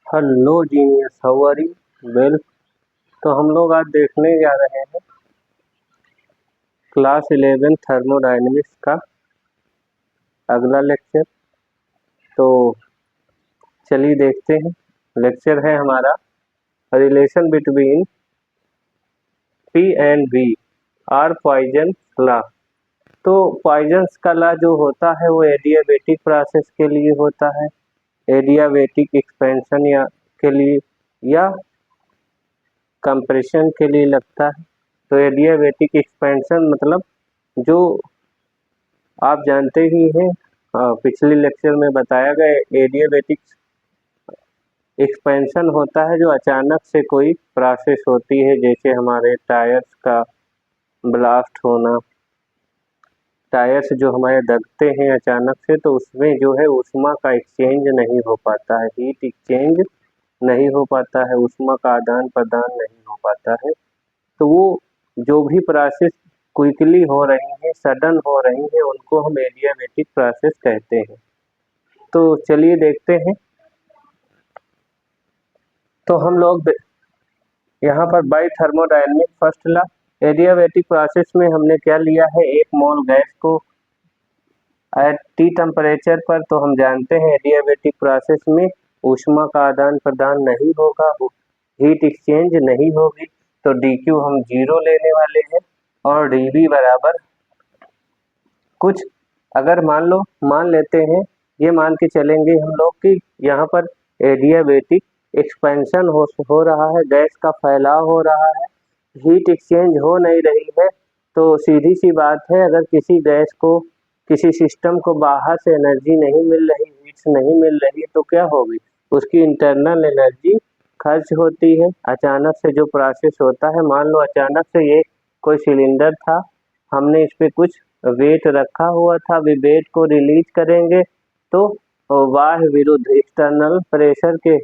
Hello genius, how are you? Well, तो हम लोग आज देखने जा रहे हैं क्लास 11 थर्मोडायनेमिक्स का अगला लेक्चर। तो चलिए देखते हैं। लेक्चर है हमारा relation between P and V are Poisson law. तो पॉइजन्स का लॉ जो होता है वो एडियाबेटिक प्रोसेस के लिए होता है, एडियाबेटिक एक्सपेंशन या के लिए या कंप्रेशन के लिए लगता है। तो एडियाबेटिक एक्सपेंशन मतलब जो आप जानते ही हैं, पिछले लेक्चर में बताया गया एडियाबेटिक एक्सपेंशन होता है जो अचानक से कोई प्रोसेस होती है, जैसे हमारे टायर्स का ब्लास्ट होना, टायर्स जो हमारे दबते हैं अचानक से, तो उसमें जो है ऊष्मा का एक्सचेंज नहीं हो पाता है, हीट एक्सचेंज नहीं हो पाता है, ऊष्मा का आदान प्रदान नहीं हो पाता है। तो वो जो भी प्रोसेस क्विकली हो रही है, सडन हो रही है, उनको हम एडियाबेटिक प्रोसेस कहते हैं। तो चलिए देखते हैं। तो हम लोग यहाँ पर by thermodynamic first law, adiabatic process में हमने क्या लिया है, एक मोल गैस को एट टी टेम्परेचर पर। तो हम जानते हैं एडियाबेटिक प्रोसेस में ऊष्मा का आदान प्रदान नहीं होगा, हीट एक्सचेंज नहीं होगी। तो डी क्यू हम 0 लेने वाले हैं और डी बी बराबर कुछ, अगर मान लेते हैं, ये मान के चलेंगे हम लोग कि यहाँ पर एडियाबेटिक एक्सपेंशन हो रहा है, गैस का फैलाव हो रहा है, हीट एक्सचेंज हो नहीं रही है। तो सीधी सी बात है, अगर किसी गैस को, किसी सिस्टम को बाहर से एनर्जी नहीं मिल रही, हीट्स नहीं मिल रही, तो क्या होगी, उसकी इंटरनल एनर्जी खर्च होती है। अचानक से जो प्रोसेस होता है, मान लो अचानक से ये कोई सिलेंडर था, हमने इस पे कुछ वेट रखा हुआ था, अभी वेट को रिलीज करेंगे तो बाह्य विरुद्ध एक्सटर्नल प्रेशर के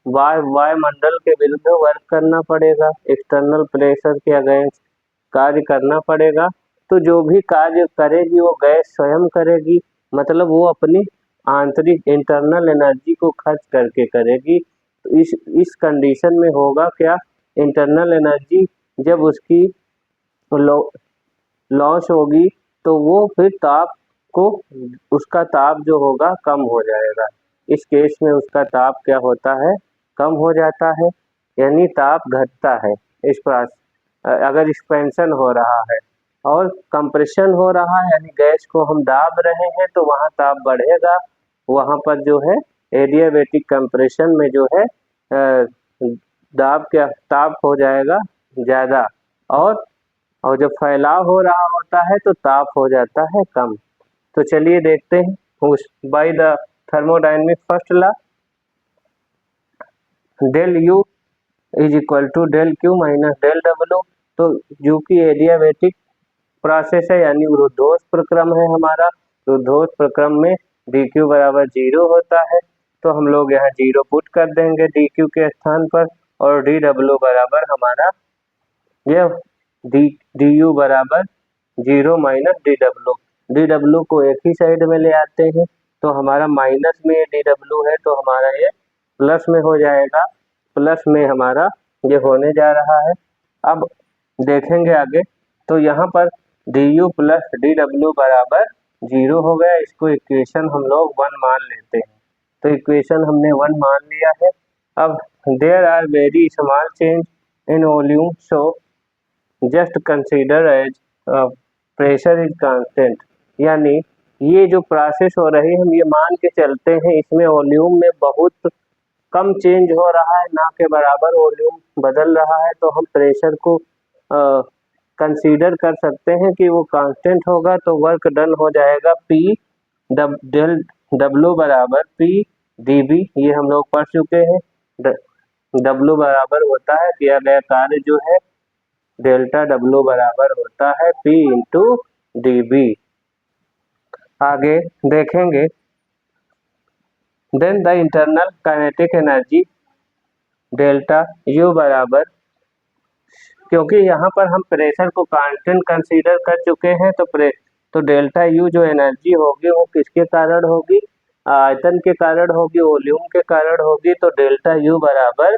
वायुमंडल के विरुद्ध वर्क करना पड़ेगा, एक्सटर्नल प्रेशर के अगेंस्ट कार्य करना पड़ेगा। तो जो भी कार्य करेगी वो गैस स्वयं करेगी, मतलब वो अपनी आंतरिक इंटरनल एनर्जी को खर्च करके करेगी। तो इस कंडीशन में होगा क्या, इंटरनल एनर्जी जब उसकी लॉस होगी तो वो फिर ताप को, उसका ताप जो होगा कम हो जाएगा। इस केस में उसका ताप क्या होता है, कम हो जाता है, यानी ताप घटता है इस अगर एक्सपेंशन हो रहा है। और कंप्रेशन हो रहा है, यानी गैस को हम दाब रहे हैं, तो वहाँ ताप बढ़ेगा, वहाँ पर जो है एडियाबेटिक कंप्रेशन में जो है ताप हो जाएगा ज़्यादा, और जब फैलाव हो रहा होता है तो ताप हो जाता है कम। तो चलिए देखते हैं उस by the thermodynamic first law, del U is equal to del Q minus del W. तो जो कि एडियाबेटिक प्रोसेस है, यानी रुद्धोष प्रक्रम है हमारा, रुद्धोष प्रक्रम में डी क्यू बराबर 0 होता है। तो हम लोग यहाँ 0 पुट कर देंगे डी क्यू के स्थान पर, और डी डब्ल्यू बराबर हमारा यह डी यू बराबर 0 माइनस डी डब्ल्यू को एक ही साइड में ले आते हैं, तो हमारा माइनस में डी डब्ल्यू है, तो हमारा ये प्लस में हो जाएगा, प्लस में हमारा ये होने जा रहा है। अब देखेंगे आगे, तो यहाँ पर D you plus D W बराबर 0 हो गया, इसको इक्वेशन हम लोग 1 मान लेते हैं। तो इक्वेशन हमने 1 मान लिया है। अब there are very small change in volume, so just consider as pressure is constant, यानी ये जो प्रोसेस हो रही है, हम ये मान के चलते हैं इसमें वॉल्यूम में बहुत कम चेंज हो रहा है, ना के बराबर वॉल्यूम बदल रहा है, तो हम प्रेशर को कंसीडर कर सकते हैं कि वो कांस्टेंट होगा। तो वर्क डन हो जाएगा पी डेल डब्ल्यू बराबर पी डी बी, ये हम लोग पढ़ चुके हैं। डब्ल्यू बराबर होता है किया गया कार्य जो है, डेल्टा डब्ल्यू बराबर होता है पी इंटू डी बी। आगे देखेंगे, then the internal kinetic energy delta U बराबर, क्योंकि यहाँ पर हम प्रेशर को कांस्टेंट कंसीडर कर चुके हैं, तो डेल्टा यू जो एनर्जी होगी वो किसके कारण होगी, आयतन के कारण होगी, वॉल्यूम के कारण होगी, तो डेल्टा यू बराबर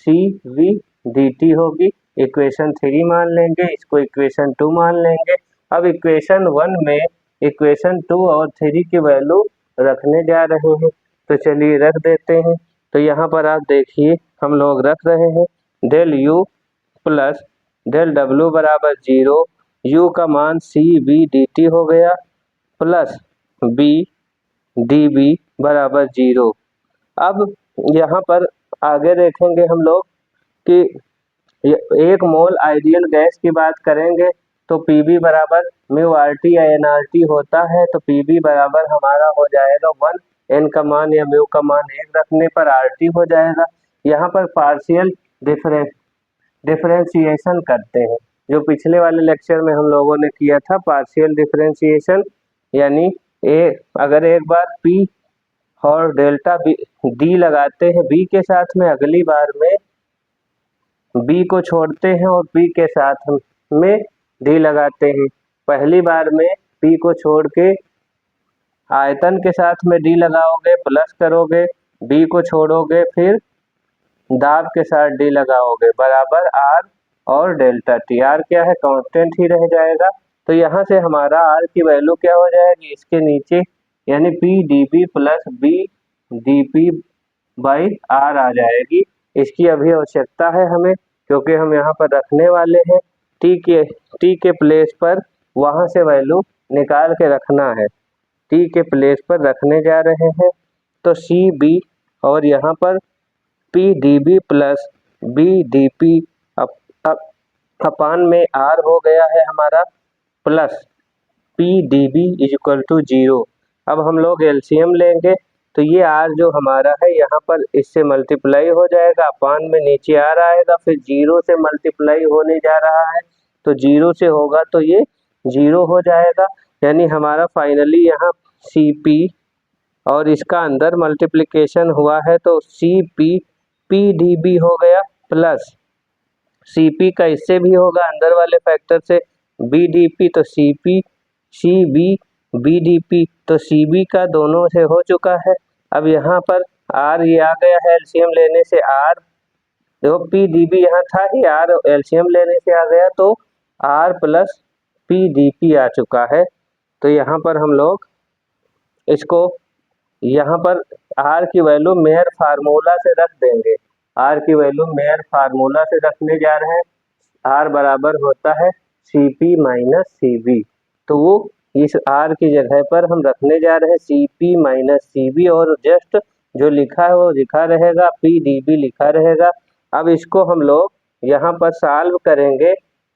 सी वी डी टी होगी। इक्वेशन 3 मान लेंगे, इसको इक्वेशन 2 मान लेंगे। अब इक्वेशन 1 में इक्वेशन 2 और 3 की वैल्यू रखने जा रहे हैं, तो चलिए रख देते हैं। तो यहाँ पर आप देखिए हम लोग रख रहे हैं del U plus del W बराबर 0, यू का मान सी वी डी टी हो गया प्लस बी डी बी बराबर 0। अब यहाँ पर आगे देखेंगे हम लोग कि एक मोल आइडियल गैस की बात करेंगे तो पीबी बराबर म्यू आर टी या एन आर टी होता है, तो पीबी बराबर हमारा हो जाएगा 1, एन का मान या म्यू का मान 1 रखने पर आर टी हो जाएगा। यहाँ पर पार्शियल डिफरेंशिएशन करते हैं, जो पिछले वाले लेक्चर में हम लोगों ने किया था पार्शियल डिफरेंशिएशन, यानी अगर एक बार पी और डेल्टा डी लगाते हैं बी के साथ में, अगली बार में बी को छोड़ते हैं और पी के साथ में डी लगाते हैं। पहली बार में पी को छोड़ के आयतन के साथ में डी लगाओगे, प्लस करोगे, बी को छोड़ोगे, फिर दाब के साथ डी लगाओगे, बराबर आर और डेल्टा टी। आर क्या है, कांस्टेंट ही रह जाएगा। तो यहाँ से हमारा आर की वैल्यू क्या हो जाएगी, इसके नीचे यानी P D B plus B D P by R आ जाएगी। इसकी अभी आवश्यकता है हमें, क्योंकि हम यहाँ पर रखने वाले हैं टी के प्लेस पर, वहाँ से वैल्यू निकाल के रखना है, टी के प्लेस पर रखने जा रहे हैं। तो सी बी और यहाँ पर P D B plus B D P अपान में आर हो गया है हमारा, plus P D V is equal to 0। अब हम लोग एलसीएम लेंगे, तो ये आर जो हमारा है यहाँ पर इससे मल्टीप्लाई हो जाएगा, अपान में नीचे आर आएगा, फिर 0 से मल्टीप्लाई होने जा रहा है, तो 0 से होगा तो ये 0 हो जाएगा, यानी हमारा फाइनली यहाँ सी पी और इसका अंदर मल्टीप्लिकेशन हुआ है तो C P P D V हो गया, प्लस सी पी का इससे भी होगा अंदर वाले फैक्टर से बी डी पी, तो C P C V V D P, तो सी बी का दोनों से हो चुका है। अब यहाँ पर आर ये आ गया है, एलसीएम लेने से आर, देखो पी डी बी यहाँ था ही, आर एलसीएम लेने से आ गया तो R plus P D P आ चुका है। तो यहाँ पर हम लोग इसको यहाँ पर आर की वैल्यू मेयर फार्मूला से रख देंगे, आर की वैल्यू मेयर फार्मूला से रखने जा रहे हैं। आर बराबर होता है C P minus C B, तो वो इस आर की जगह पर हम रखने जा रहे हैं C P minus C B, और जस्ट जो लिखा है वो लिखा रहेगा, पी डी बी लिखा रहेगा। अब इसको हम लोग यहाँ पर सॉल्व करेंगे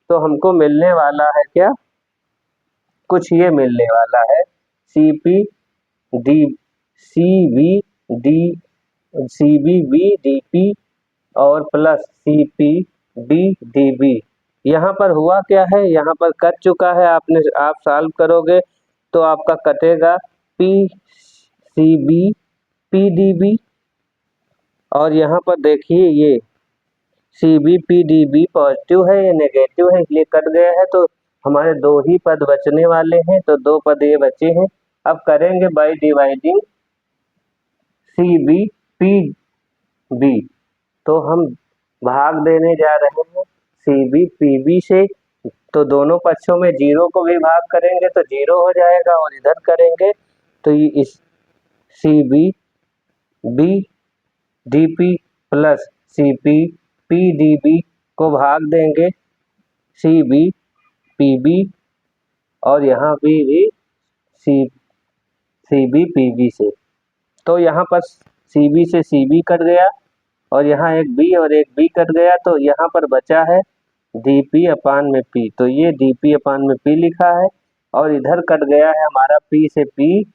तो हमको मिलने वाला है क्या, कुछ ये मिलने वाला है C P D C B V D P और plus C P D D B. यहाँ पर हुआ क्या है, यहाँ पर कट चुका है, आप सॉल्व करोगे तो आपका कटेगा P C V P D V, और यहाँ पर देखिए ये C V P D V positive है, ये नेगेटिव है, इसलिए कट गया है, तो हमारे 2 ही पद बचने वाले हैं, तो 2 पद ये बचे हैं। अब करेंगे by dividing C V P V, तो हम भाग देने जा रहे हैं सी बी पी बी से, तो दोनों पक्षों में 0 को भी भाग करेंगे तो 0 हो जाएगा, और इधर करेंगे तो ये इस C V V D P plus C P P D V को भाग देंगे सी बी पी बी, और यहाँ भी सी बी पी बी से, तो यहाँ पर सी बी से सी बी कट गया, और यहाँ एक बी और एक बी कट गया, तो यहाँ पर बचा है डी पी अपान में पी, तो ये डी पी अपान में पी लिखा है, और इधर कट गया है हमारा पी से पी,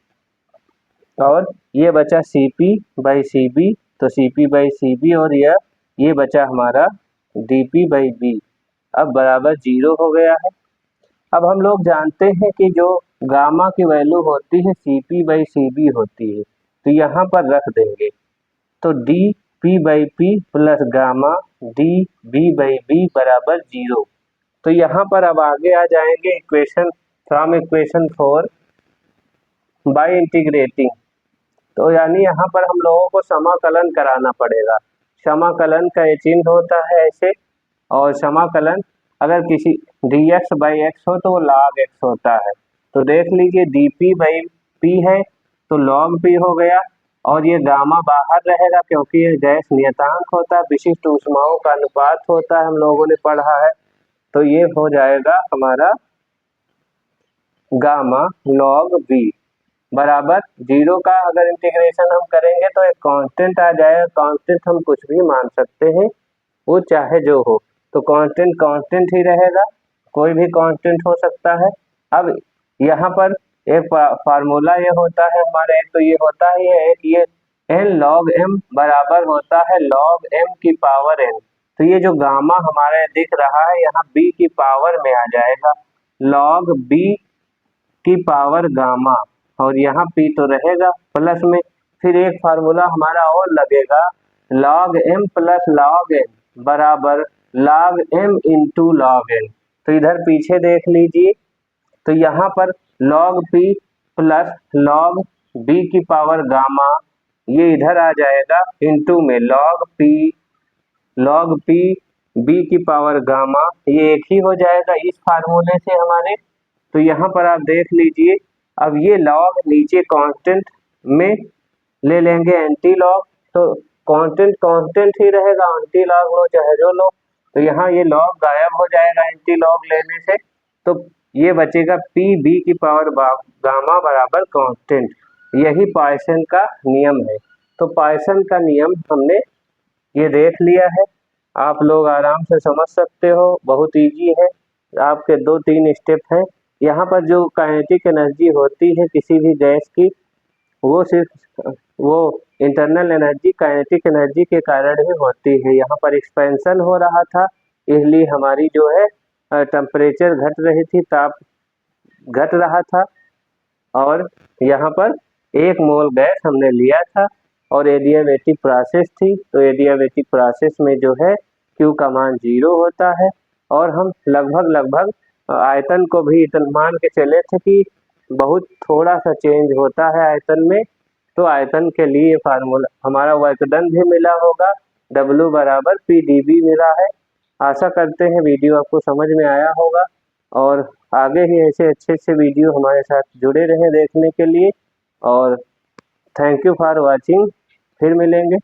और ये बचा C P by C B, तो C P by C B, और ये बचा हमारा डी पी बाई बी, अब बराबर 0 हो गया है। अब हम लोग जानते हैं कि जो गामा की वैल्यू होती है C P by C V होती है, तो यहाँ पर रख देंगे, तो D P by P plus gamma D V by V बराबर 0। तो यहाँ पर अब आगे आ जाएंगे इक्वेशन 4 बाय इंटीग्रेटिंग, तो यानी यहाँ पर हम लोगों को समाकलन कराना पड़ेगा। समाकलन का ये चिन्ह होता है ऐसे, और समाकलन अगर किसी dx/x हो तो वो log x होता है। तो देख लीजिए dp/p है तो log p हो गया, और ये गामा बाहर रहेगा क्योंकि ये गैस नियतांक होता है, विशिष्ट ऊष्माओं का अनुपात होता है, हम लोगों ने पढ़ा है। तो ये हो जाएगा हमारा गामा log v बराबर 0 का अगर इंटीग्रेशन हम करेंगे तो एक कांस्टेंट आ जाएगा। कांस्टेंट हम कुछ भी मान सकते हैं, वो चाहे जो हो, तो कांस्टेंट कांस्टेंट ही रहेगा, कोई भी कांस्टेंट हो सकता है। अब यहाँ पर एक फार्मूला ये होता है हमारे, एक तो ये होता ही है, एक ये n log m बराबर होता है log m की पावर n। तो ये जो गामा हमारे दिख रहा है यहाँ b की पावर में आ जाएगा, log b की पावर गामा, और यहाँ p तो रहेगा प्लस में। फिर एक फार्मूला हमारा और लगेगा, log m plus log n बराबर log m into log n। तो इधर पीछे देख लीजिए, तो यहाँ पर log p plus log b की पावर गामा, ये इधर आ जाएगा इंटू में log p b की पावर गामा, ये एक ही हो जाएगा इस फार्मूले से हमारे। तो यहाँ पर आप देख लीजिए, अब ये log नीचे कांस्टेंट में ले लेंगे एंटी लॉग, तो कांस्टेंट कांस्टेंट ही रहेगा, एंटी लॉग लो चाहे जो लो। तो यहाँ ये लॉग गायब हो जाएगा एंटी लॉग लेने से, तो ये बचेगा पी बी की पावर गामा बराबर कांस्टेंट। यही पॉइसन का नियम है। तो पॉइसन का नियम हमने ये देख लिया है, आप लोग आराम से समझ सकते हो, बहुत इजी है। आपके 2-3 स्टेप हैं। यहाँ पर जो काइनेटिक एनर्जी होती है किसी भी गैस की, वो सिर्फ वो इंटरनल एनर्जी काइनेटिक एनर्जी के कारण ही होती है। यहाँ पर एक्सपेंशन हो रहा था, इसलिए हमारी जो है टेम्परेचर घट रही थी, ताप घट रहा था, और यहाँ पर 1 मोल गैस हमने लिया था और एडियाबैटिक प्रोसेस थी। तो एडियाबैटिक प्रोसेस में जो है Q का मान 0 होता है, और हम लगभग आयतन को भी इतना मान के चले थे कि बहुत थोड़ा सा चेंज होता है आयतन में। तो आयतन के लिए फार्मूला हमारा वर्क डन भी मिला होगा, W बराबर PdV मिला है। आशा करते हैं वीडियो आपको समझ में आया होगा, और आगे ही ऐसे अच्छे वीडियो हमारे साथ जुड़े रहें देखने के लिए। और थैंक यू फॉर वॉचिंग, फिर मिलेंगे।